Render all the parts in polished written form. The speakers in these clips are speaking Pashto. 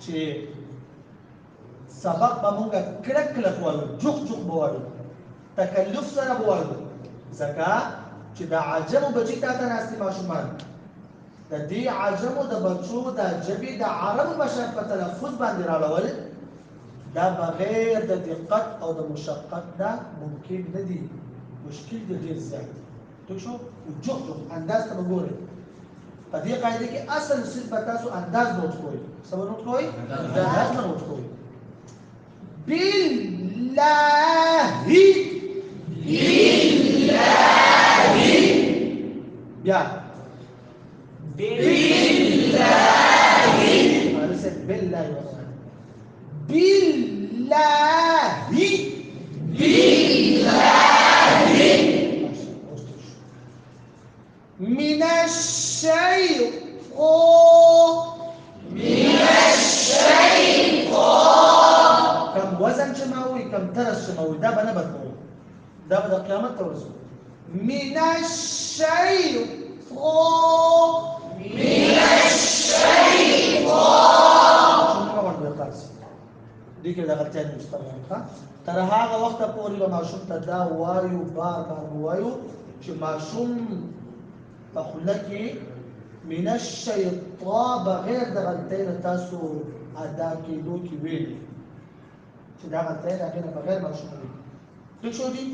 چې سبق به مونږ کلک کلک وایو جوخ جوخ به وایو تکلف سره به وایو ځکه چې د عجمو بچي تا ته ناستي ماشومان د دې عجمو د بچو د ژبې د عربو بشر په تلفظ باندې راړول دا بغیر د دقت او د مشقت نه ممکن نه دي مشکل دی ډېر زیات ټیک شو جوخ جوخ انداز ته وګورئ په دې قاعده کې اصل څه به تاسو انداز نوٹ کوئ څه نوٹ کوئ انداز نوٹ کوئ بالله بیا بالله من الشيطان كم وزن شماوي كم ترس شماوي ده بنا بدموي ده بدا قيامت تورزو من الشيطان دي كده غلطان مستمر ترى هغه وخت پورې به ماشوم ته دا وایو بار بار وایو چې ماشوم په خوله کې من الشیطان بغیر د غلطۍ نه تاسو ادا کېدو کې ویلي چې دا غلطۍ د هغې نه بغیر ماشوم وي ټیک شو دي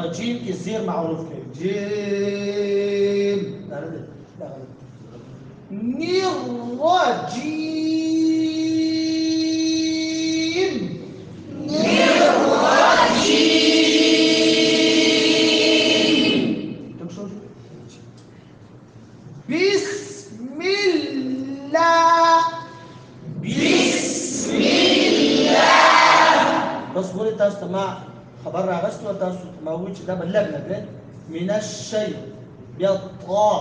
رجيم کې زیر معروف کې جيم لا لا لا بسم الله بس قولي تاسو ما خبر راغستو تاسو ما وی چې دا بلګ لګ من الشيء بیا طا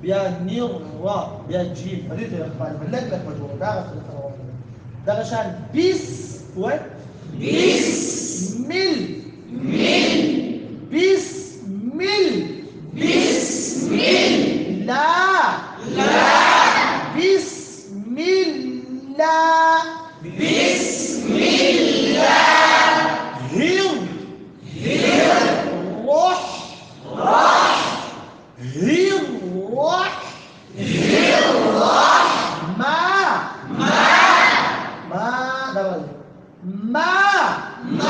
بیا نیر را بیا جیم په دې طریقه باندې بلګ لګ مجبور دا غوښتل دا شان بس و بسمل بسمل لا بسم الله ما